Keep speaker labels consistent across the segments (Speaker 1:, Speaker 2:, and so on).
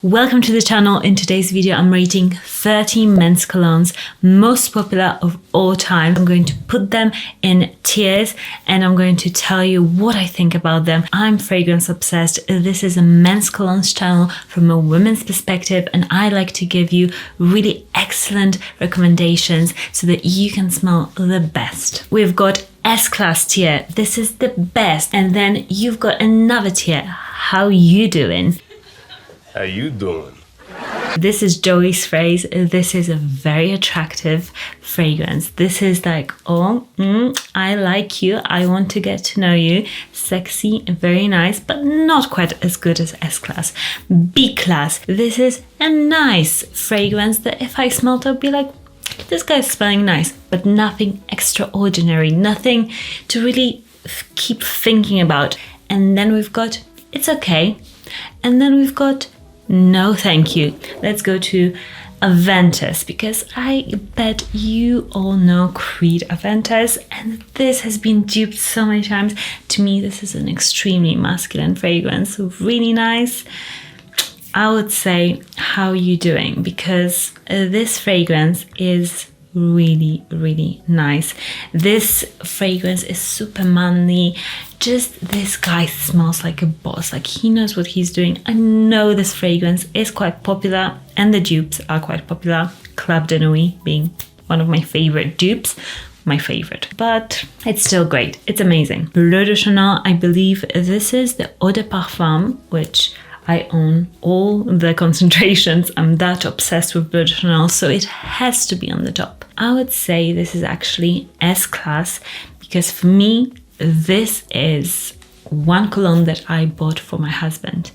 Speaker 1: Welcome to the channel. In today's video, I'm rating 30 men's colognes most popular of all time. I'm going to put them in tiers and I'm going to tell you what I think about them. I'm fragrance obsessed. This is a men's colognes channel from a women's perspective, and I like to give you really excellent recommendations so that you can smell the best. We've got S-Class tier. This is the best. And then you've got another tier. How you doing?
Speaker 2: How you doing?
Speaker 1: This is Joey's phrase. This is a very attractive fragrance. This is like, I like you. I want to get to know you. Sexy, very nice, but not quite as good as S-Class. B-Class. This is a nice fragrance that if I smelled, I'd be like, this guy's smelling nice, but nothing extraordinary. Nothing to really keep thinking about. And then we've got, it's okay. And then we've got, no thank you. Let's go to Aventus, because I bet you all know Creed Aventus, and this has been duped so many times. To me, this is an extremely masculine fragrance, so really nice. I would say, how are you doing? Because this fragrance is really, really nice. This fragrance is super manly. Just this guy smells like a boss, like he knows what he's doing. I know this fragrance is quite popular and the dupes are quite popular. Club de Nuit being one of my favorite dupes, my favorite, but it's still great. It's amazing. Bleu de Chanel, I believe this is the Eau de Parfum, which I own all the concentrations. I'm that obsessed with Bleu de Chanel, so it has to be on the top. I would say this is actually S-Class, because for me, this is one cologne that I bought for my husband.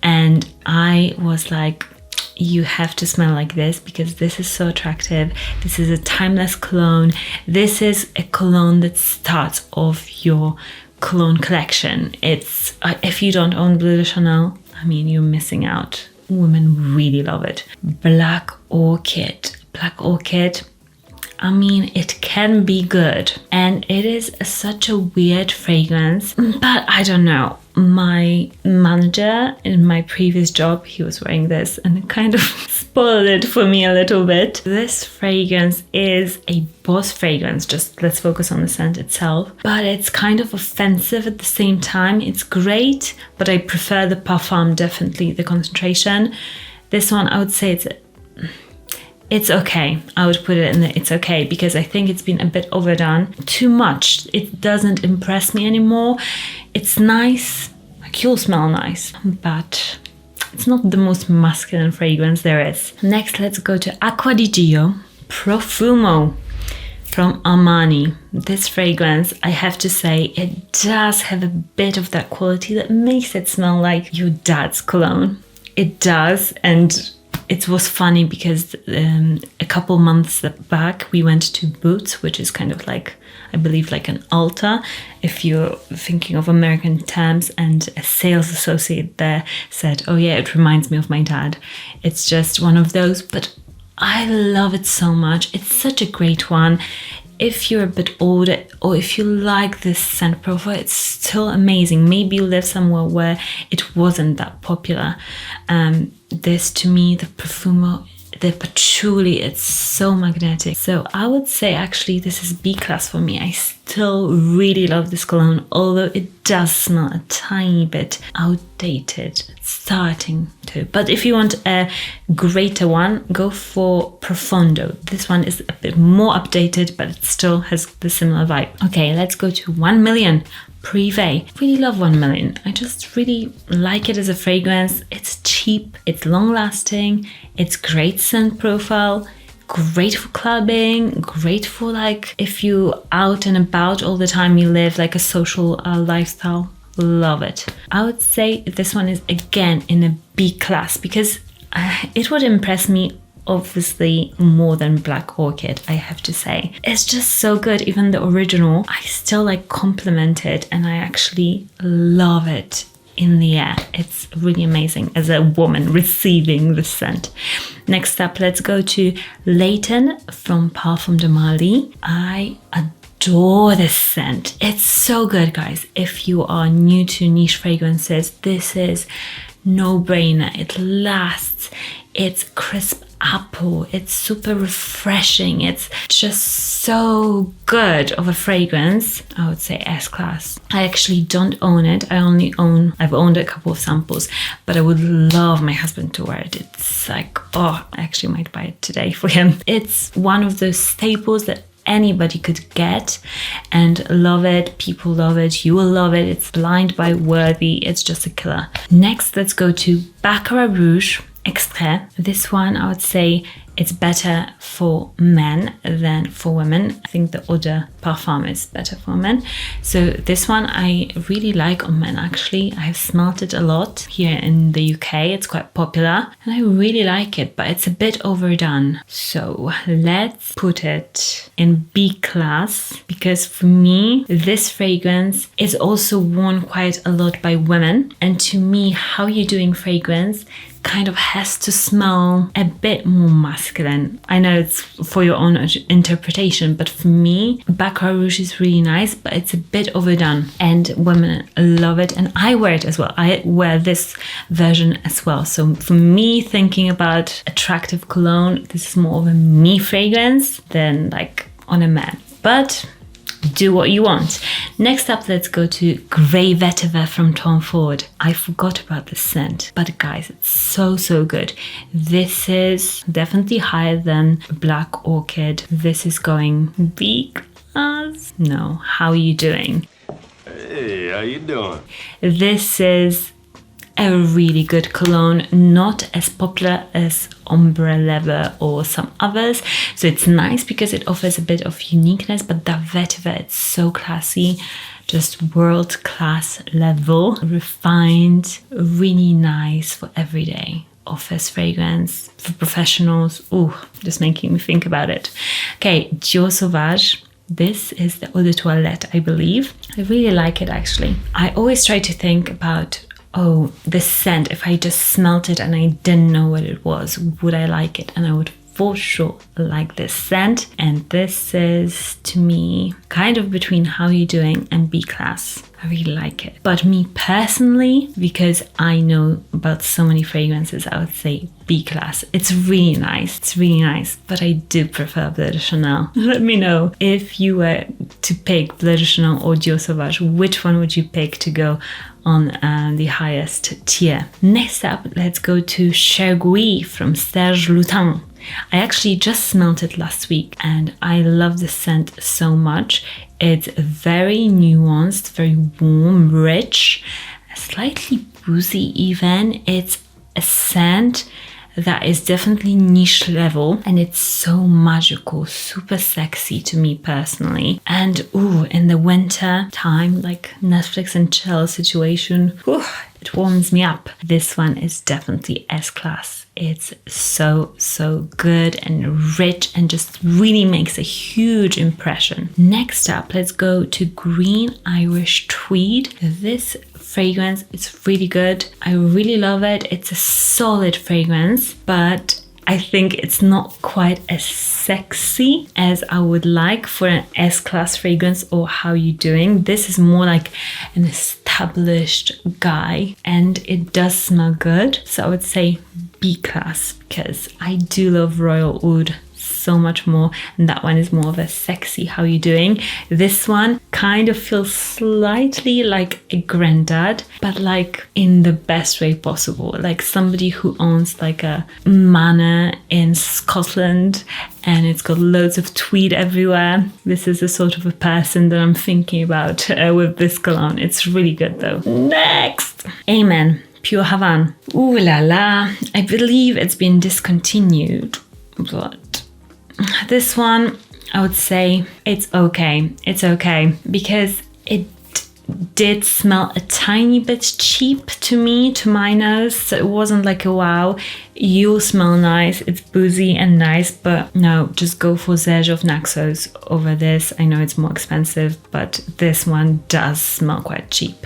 Speaker 1: And I was like, you have to smell like this because this is so attractive. This is a timeless cologne. This is a cologne that starts off your cologne collection. It's if you don't own Bleu de Chanel, I mean, you're missing out. Women really love it. Black Orchid. Black Orchid, I mean, it can be good. And it is such a weird fragrance, but I don't know. My manager in my previous job, he was wearing this and it kind of spoiled it for me a little bit. This fragrance is a boss fragrance, just let's focus on the scent itself. But it's kind of offensive at the same time. It's great, but I prefer the Parfum, definitely the concentration. This one, I would say it's okay. I would put it in the it's okay, because I think it's been a bit overdone. Too much. It doesn't impress me anymore. It's nice, like you'll smell nice, but it's not the most masculine fragrance there is. Next, let's go to Acqua di Dior Profumo from Armani. This fragrance, I have to say, it does have a bit of that quality that makes it smell like your dad's cologne. It does, and it was funny because a couple months back we went to Boots, which is kind of like, I believe, like an Ulta, if you're thinking of American terms, and a sales associate there said, oh yeah, it reminds me of my dad. It's just one of those, but I love it so much. It's such a great one. If you're a bit older or if you like this scent profile, it's still amazing. Maybe you live somewhere where it wasn't that popular. This, to me, the Profumo, the patchouli, it's so magnetic. So I would say actually this is B-Class for me. I still really love this cologne, although it does smell a tiny bit outdated. It's starting to. But if you want a greater one, go for Profondo. This one is a bit more updated, but it still has the similar vibe. Okay, let's go to 1 Million. Prive. Really love 1 Million. I just really like it as a fragrance. It's cheap, it's long lasting, it's great scent profile, great for clubbing, great for like if you out and about all the time, you live like a social lifestyle. Love it. I would say this one is again in a B-Class, because it would impress me obviously more than Black Orchid, I have to say. It's just so good. Even the original, I still like compliment it, and I actually love it in the air. It's really amazing as a woman receiving the scent. Next up, let's go to Layton from Parfum de Marly. I adore this scent. It's so good, guys. If you are new to niche fragrances, this is no-brainer. It lasts. It's crisp apple. It's super refreshing. It's just so good of a fragrance. I would say S-class. I actually don't own it. I've owned a couple of samples, but I would love my husband to wear it. It's like, oh, I actually might buy it today for him. It's one of those staples that anybody could get and love it. People love it. You will love it. It's blind buy worthy. It's just a killer. Next, let's go to Baccarat Rouge Extrait. This one, I would say it's better for men than for women. I think the Eau de Parfum is better for men. So this one I really like on men actually. I have smelt it a lot here in the UK. It's quite popular and I really like it, but it's a bit overdone. So let's put it in B class, because for me, this fragrance is also worn quite a lot by women. And to me, how you doing fragrance kind of has to smell a bit more masculine. I know it's for your own interpretation, but for me, Baccarat Rouge is really nice, but it's a bit overdone and women love it and I wear it as well. I wear this version as well. So for me, thinking about attractive cologne, this is more of a me fragrance than like on a man. But do what you want. Next up, let's go to Grey Vetiver from Tom Ford. I forgot about this scent, but guys, it's so, so good. This is definitely higher than Black Orchid. This is going B class. No, how are you doing?
Speaker 2: Hey, how you doing?
Speaker 1: This is a really good cologne, not as popular as Ombre Leather or some others. So it's nice because it offers a bit of uniqueness, but that Vetiver, it's so classy, just world-class level, refined, really nice for everyday office fragrance, for professionals. Ooh, just making me think about it. Okay, Dior Sauvage. This is the Eau de Toilette, I believe. I really like it actually. I always try to think about, oh, this scent, if I just smelt it and I didn't know what it was, would I like it? And I would for sure like this scent. And this is, to me, kind of between How You Doing and B class. I really like it. But me personally, because I know about so many fragrances, I would say B class. It's really nice. It's really nice. But I do prefer Bleu de Chanel. Let me know if you were to pick Bleu de Chanel or Dior Sauvage, which one would you pick to go on the highest tier? Next up, let's go to Chergui from Serge Lutens. I actually just smelled it last week and I love the scent so much. It's very nuanced, very warm, rich, slightly boozy even. It's a scent that is definitely niche level and it's so magical, super sexy to me personally. And ooh, in the winter time, like Netflix and chill situation, ooh, it warms me up. This one is definitely S-class. It's so, so good and rich and just really makes a huge impression. Next up, let's go to Green Irish Tweed. This fragrance is really good. I really love it. It's a solid fragrance, but I think it's not quite as sexy as I would like for an S-class fragrance or How You Doing. This is more like an established guy and it does smell good. So I would say B class because I do love Royal Oud so much more, and that one is more of a sexy How You Doing. This one kind of feels slightly like a granddad, but like in the best way possible, like somebody who owns like a manor in Scotland and it's got loads of tweed everywhere. This is the sort of a person that I'm thinking about with this cologne. It's really good though. Next, Amen Pure Havane. Ooh la la, I believe it's been discontinued, but this one, I would say it's okay. It's okay because it did smell a tiny bit cheap to me, to my nose. So it wasn't like a wow, you'll smell nice. It's boozy and nice, but no, just go for Serge of Naxos over this. I know it's more expensive, but this one does smell quite cheap.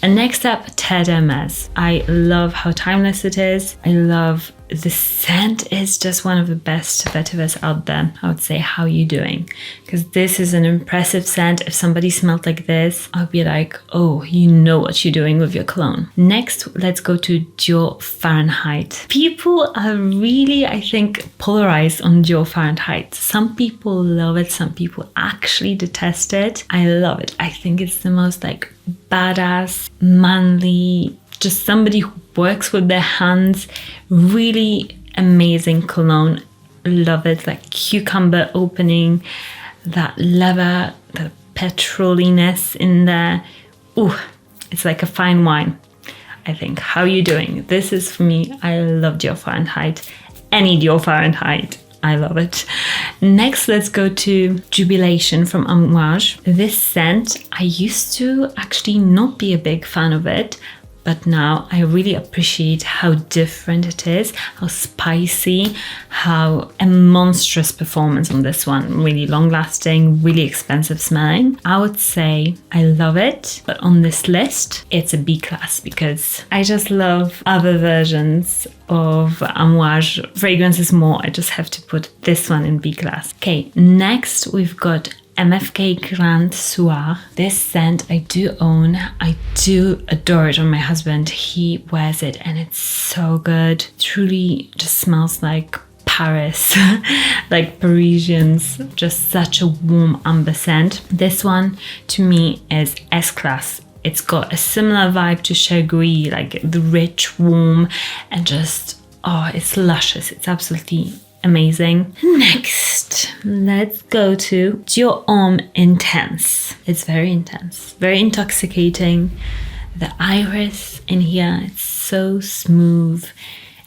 Speaker 1: And next up, Terre. I love how timeless it is. I love the scent is just one of the best Vetivers out there. I would say, how are you doing? Because this is an impressive scent. If somebody smelled like this, I'd be like, oh, you know what you're doing with your cologne. Next, let's go to Dior Fahrenheit. People are really, I think, polarized on Dior Fahrenheit. Some people love it. Some people actually detest it. I love it. I think it's the most like badass, manly, just somebody who works with their hands. Really amazing cologne. Love it. Like cucumber opening, that leather, the petroliness in there. Ooh, it's like a fine wine, I think. How are you doing? This is for me. I love Dior Fahrenheit. Any Dior Fahrenheit, I love it. Next, let's go to Jubilation from Amouage. This scent, I used to actually not be a big fan of it, but now I really appreciate how different it is, how spicy, how a monstrous performance on this one. Really long lasting, really expensive smelling. I would say I love it, but on this list, it's a B class because I just love other versions of Amouage fragrances more. I just have to put this one in B class. Okay, next we've got MFK Grand Soir. This scent I do own. I do adore it on my husband. He wears it and it's so good. Truly just smells like Paris, like Parisians. Just such a warm amber scent. This one to me is S-Class. It's got a similar vibe to Chergui, like the rich, warm, and just, oh, it's luscious. It's absolutely amazing. Next, let's go to Dior Homme Intense. It's very intense, very intoxicating. The iris in here, it's so smooth.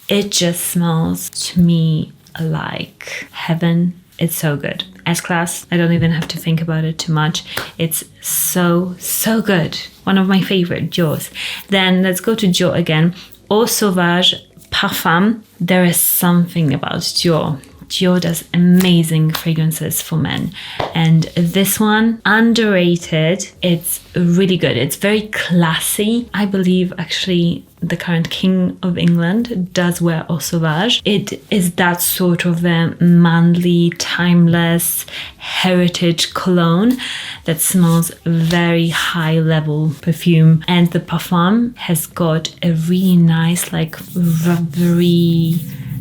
Speaker 1: It just smells to me like heaven. It's so good. S-Class, I don't even have to think about it too much. It's so, so good. One of my favorite Diors. Then let's go to Dior again. Dior Sauvage Parfum. There is something about Dior. Dior does amazing fragrances for men. And this one, underrated. It's really good. It's very classy. I believe actually the current King of England does wear Dior Sauvage. It is that sort of a manly, timeless heritage cologne that smells very high level perfume. And the Parfum has got a really nice like rubbery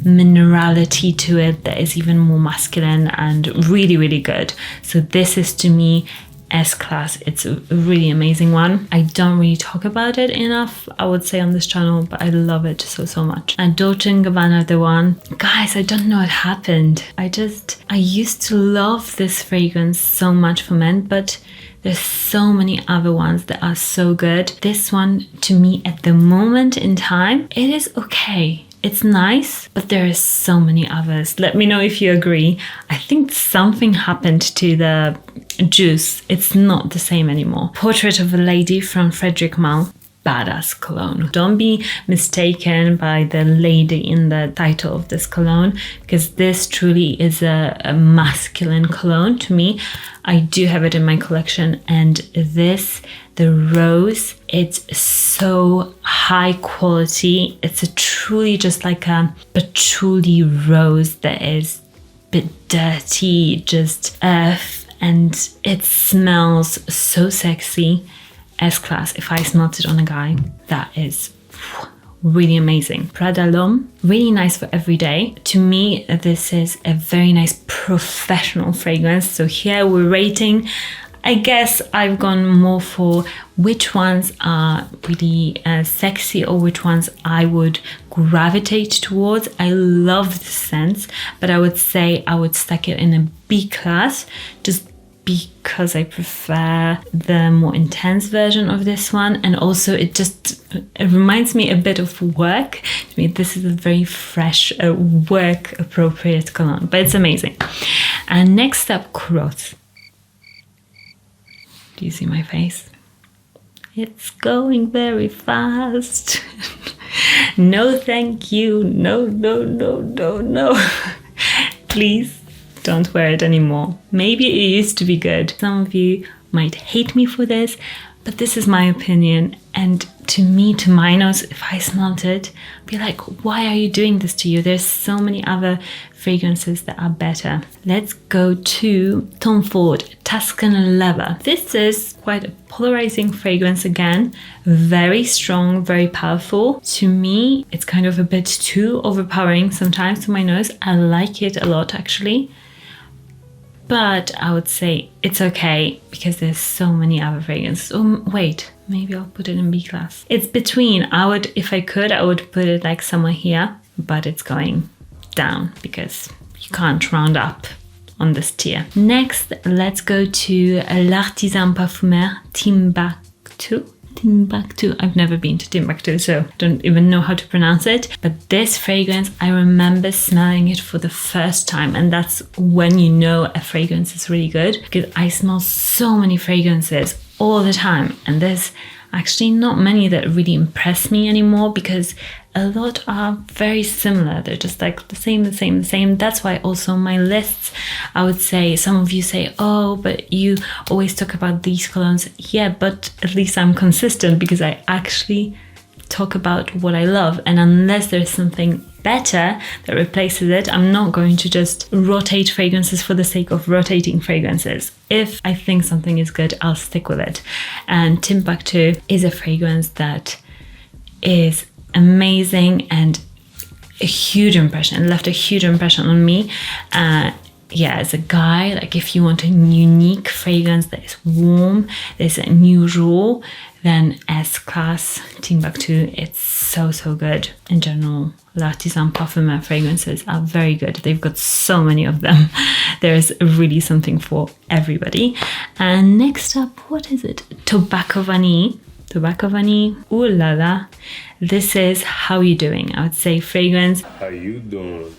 Speaker 1: minerality to it that is even more masculine and really, really good. So this is to me S-Class. It's a really amazing one. I don't really talk about it enough, I would say, on this channel, but I love it so, so much. And Dolce & Gabbana, the one. Guys, I don't know what happened. I used to love this fragrance so much for men, but there's so many other ones that are so good. This one, to me, at the moment in time, it is okay. It's nice, but there are so many others. Let me know if you agree. I think something happened to the juice. It's not the same anymore. Portrait of a Lady from Frederic Malle. Badass cologne. Don't be mistaken by the lady in the title of this cologne, because this truly is a masculine cologne to me. I do have it in my collection, and this, the rose, it's so high quality. It's a truly just like a patchouli rose that is a bit dirty, just earth, and it smells so sexy. S-Class. If I smelt it on a guy, that is really amazing. Prada L'Homme, really nice for every day. To me, this is a very nice professional fragrance. So here we're rating. I guess I've gone more for which ones are really sexy or which ones I would gravitate towards. I love the scents, but I would say I would stack it in a B class, just because I prefer the more intense version of this one. And also it reminds me a bit of work. To me, this is a very fresh, work appropriate cologne, but it's amazing. And next up, Crotte. Do you see my face? It's going very fast. No, thank you. No, no, no, no, no. Please. Don't wear it anymore. Maybe it used to be good. Some of you might hate me for this, but this is my opinion, And to me, to my nose, if I smelled it, I'd be like, why are you doing this to you? There's so many other fragrances that are better. Let's go to Tom Ford Tuscan Leather. This is quite a polarizing fragrance again. Very strong, very powerful. To me, it's kind of a bit too overpowering sometimes to my nose. I like it a lot actually. But I would say it's okay because there's so many other fragrances. Oh, wait, maybe I'll put it in B class. It's between. If I could, I would put it like somewhere here, but it's going down because you can't round up on this tier. Next, let's go to l'Artisan Parfumeur Timbuktu. Timbuktu. I've never been to Timbuktu, so I don't even know how to pronounce it. But this fragrance, I remember smelling it for the first time, and that's when you know a fragrance is really good, because I smell so many fragrances all the time, and there's actually not many that really impress me anymore because a lot are very similar. They're just like the same. That's why also my lists, I would say, some of you say, oh, but you always talk about these colognes. Yeah, but at least I'm consistent because I actually talk about what I love. And unless there's something better that replaces it, I'm not going to just rotate fragrances for the sake of rotating fragrances. If I think something is good, I'll stick with it. And Timbuktu is a fragrance that is amazing and a huge impression. It left a huge impression on me. Yeah, as a guy, like if you want a unique fragrance that is warm, there's unusual, then S-Class Timbuktu, it's so good. In general, l'Artisan Parfumeur fragrances are very good. They've got so many of them. There's really something for everybody. And next up, what is it? Tobacco Vanille. Tobacco Vanille, ooh la la. This is How You Doing. I would say fragrance.
Speaker 2: How you doing?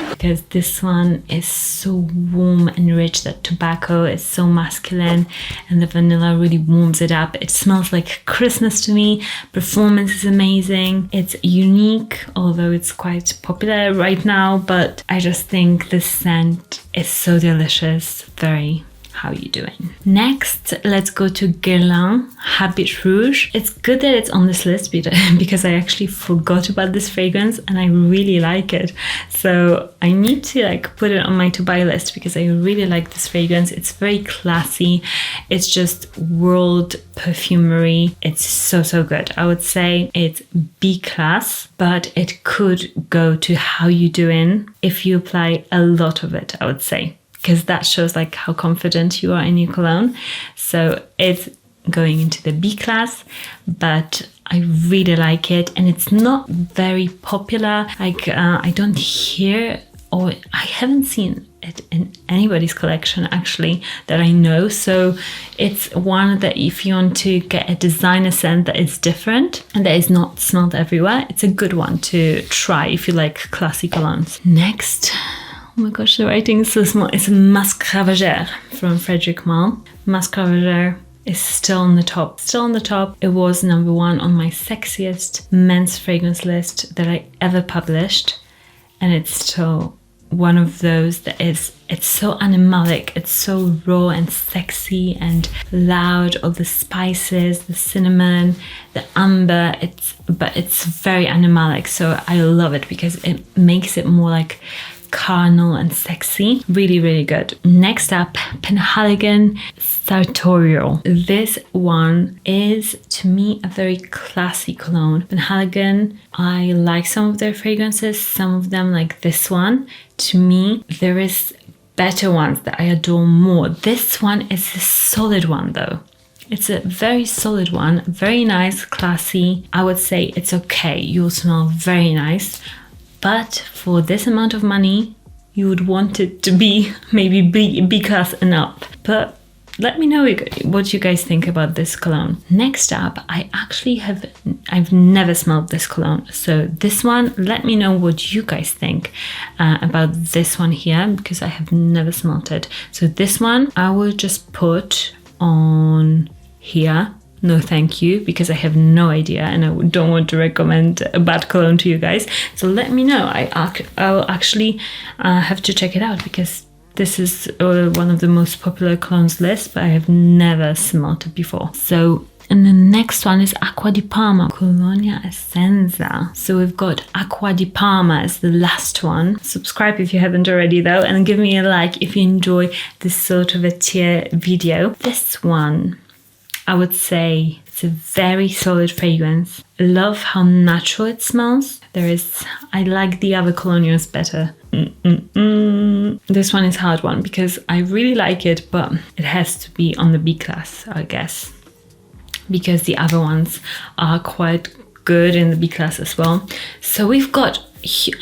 Speaker 1: Because this one is so warm and rich. That tobacco is so masculine and the vanilla really warms it up. It smells like Christmas to me. Performance is amazing. It's unique, although it's quite popular right now, but I just think this scent is so delicious. Very How You Doing. Next, let's go to Guerlain Habit Rouge. It's good that it's on this list because I actually forgot about this fragrance and I really like it. So I need to like put it on my to buy list because I really like this fragrance. It's very classy. It's just world perfumery. It's so good. I would say it's B class, but it could go to How You Doing if you apply a lot of it, I would say, because that shows like how confident you are in your cologne. So it's going into the B class, but I really like it, and it's not very popular. Like I don't hear, or I haven't seen it in anybody's collection actually that I know. So it's one that if you want to get a designer scent that is different and that is not smelled everywhere, it's a good one to try if you like classy colognes. Next, oh my gosh, the writing is so small. It's a Masque Ravageur from Frédéric Malle. Masque Ravageur is still on the top. Still on the top. It was number 1 on my sexiest men's fragrance list that I ever published. And it's still one of those that it's so animalic. It's so raw and sexy and loud. All the spices, the cinnamon, the amber. But it's very animalic. So I love it because it makes it more like carnal and sexy. Really good. Next up, PENHALIGON'S Sartorial. This one is to me a very classy cologne. PENHALIGON, I like some of their fragrances, some of them like this one. To me, there is better ones that I adore more. This one is a solid one though. It's a very solid one, very nice, classy. I would say it's okay. You'll smell very nice. But for this amount of money, you would want it to be maybe B class and up. But let me know what you guys think about this cologne. Next up, I've never smelled this cologne. So this one, let me know what you guys think about this one here, because I have never smelled it. So this one, I will just put on here. No thank you, because I have no idea and I don't want to recommend a bad cologne to you guys. So let me know. I'll actually have to check it out because this is one of the most popular colognes list, but I have never smelled it before. So And the next one is Acqua di Parma, Colognes Essenza. So we've got Acqua di Parma as the last one. Subscribe if you haven't already though, and give me a like if you enjoy this sort of a tier video. This one, I would say it's a very solid fragrance. I love how natural it smells. I like the other Colognes better. This one is a hard one because I really like it, but it has to be on the B class, I guess, because the other ones are quite good in the B class as well. So we've got,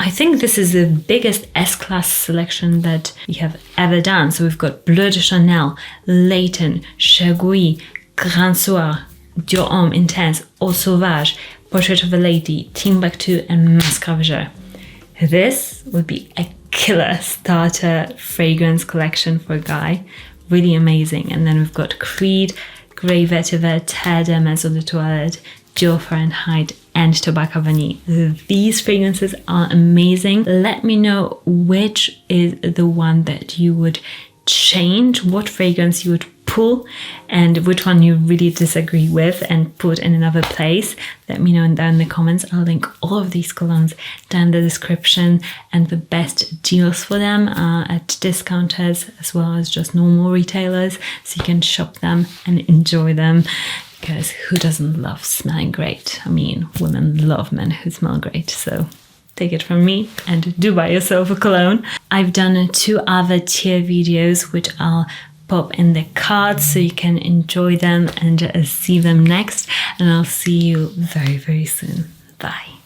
Speaker 1: I think this is the biggest S-class selection that we have ever done. So we've got Bleu de Chanel, Layton, Chergui, Grand Soir, Dior Homme Intense, Dior Sauvage, Portrait of a Lady, Timbuktu, and Masque Ravageur. This would be a killer starter fragrance collection for a guy. Really amazing. And then we've got Tweed, Grey Vetiver, Terre de Maison de Toilette, Dior Fahrenheit, and Tobacco Vanille. These fragrances are amazing. Let me know which is the one that you would change, what fragrance you would pull, and which one you really disagree with and put in another place. Let me know down in the comments. I'll link all of these colognes down in the description, and the best deals for them are at discounters as well as just normal retailers, so you can shop them and enjoy them, because who doesn't love smelling great? I mean, women love men who smell great, so take it from me and do buy yourself a cologne. I've done 2 other tier videos which I'll pop in the cards so you can enjoy them and see them next, and I'll see you very, very soon. Bye.